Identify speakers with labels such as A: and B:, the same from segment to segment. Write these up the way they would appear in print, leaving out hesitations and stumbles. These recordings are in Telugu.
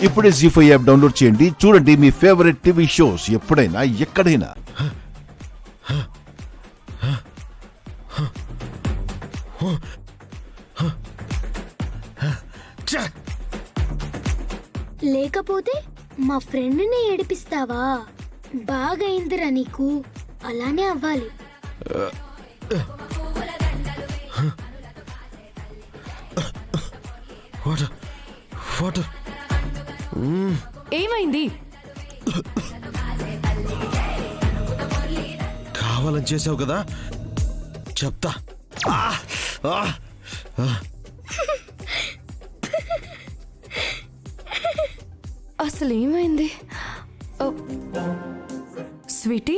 A: ఇప్పుడే జీ5 యాప్ డౌన్లోడ్ చేయండి. చూడండి మీ ఫేవరెట్ టీవీ షోస్ ఎప్పుడైనా ఎక్కడైనా.
B: లేకపోతే మా ఫ్రెండ్ని ఏడిపిస్తావా? బాగా అయిందిరా నీకు, అలానే అవ్వాలి.
C: ఏమైంది?
D: కావాలని చేసావు కదా, చెప్తా.
C: అసలు ఏమైంది? స్వీటీ,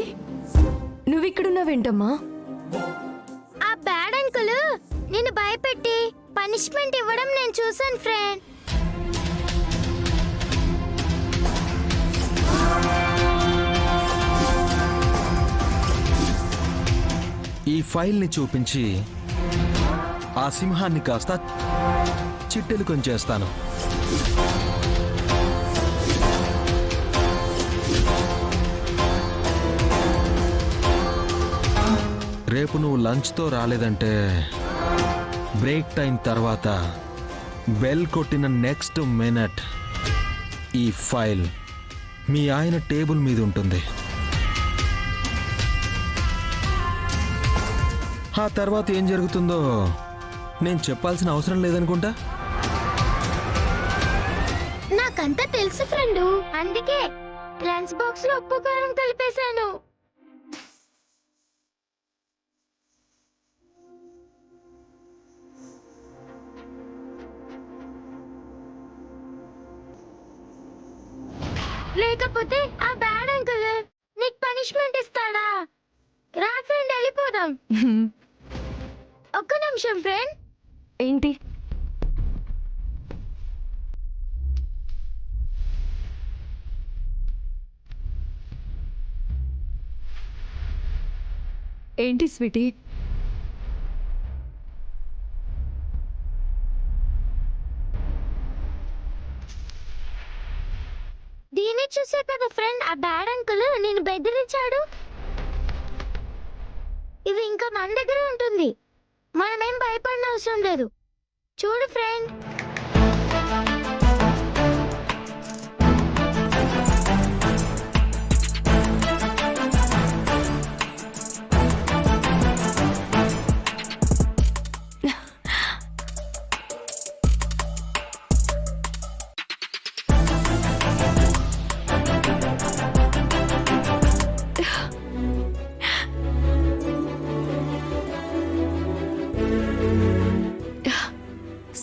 C: నువ్విక్కడున్నావేంటమ్మా?
B: ఆ బ్యాడ్ అంకుల్ నిన్ను భయపెట్టి పనిష్మెంట్ ఇవ్వడం నేను చూసాను ఫ్రెండ్.
D: ఈ ఫైల్ ని చూపించి ఆ సింహాన్ని కాస్త చిట్టెలు కొంచేస్తాను. రేపు నువ్వు లంచ్తో రాలేదంటే బ్రేక్ టైం తర్వాత బెల్ కొట్టిన నెక్స్ట్ మినిట్ ఈ ఫైల్ మీ ఆయన టేబుల్ మీద ఉంటుంది. ఆ తర్వాత ఏం జరుగుతుందో నేను చెప్పాల్సిన అవసరం లేదనుకుంటా.
B: నాకంతా తెలుసు ఫ్రెండు, అందుకే లంచ్ బాక్స్ లో ఉప్పు కారం కలిపేశాను. లేకపోతే ఆ బ్యాడ్ అంకుల్ నీకు పనిష్మెంట్ ఇస్తాడా? రా ఫ్రెండ్, వెళ్ళిపోదాం. ఒక్క నిమిషం ఫ్రెండ్.
C: ఏంటి? ఏంటి స్వీటీ?
B: దీన్ని చూసే కదా ఫ్రెండ్ ఆ బ్యాడ్ అంకుల్ నేను బెదిరించాడు. ఇది ఇంకా మన దగ్గర ఉంటుంది, మనమేం భయపడిన అవసరం లేదు. చూడు ఫ్రెండ్.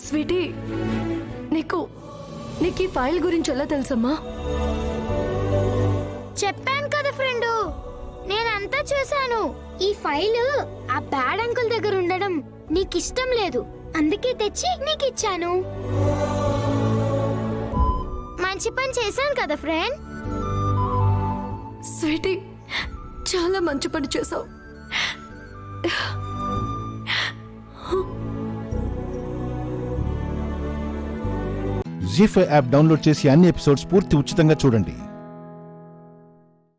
C: స్వీటీ, నీకు ఈ ఫైల్ గురించి ఎలా తెలుసమ్మా?
B: చెప్పాను కదా ఫ్రెండు, నేనంతా చూశాను. ఈ ఫైల్ ఆ బ్యాడ్ అంకుల్ దగ్గర ఉండడం నీకు ఇష్టం లేదు, అందుకే తెచ్చి నీకు ఇచ్చాను. మంచి పని చేశాను కదా ఫ్రెండ్.
C: స్వీటీ, చాలా మంచి పని చేసావు.
A: జీ5 యాప్ డౌన్లోడ్ చేసి అన్ని ఎపిసోడ్స్ పూర్తి ఉచితంగా చూడండి.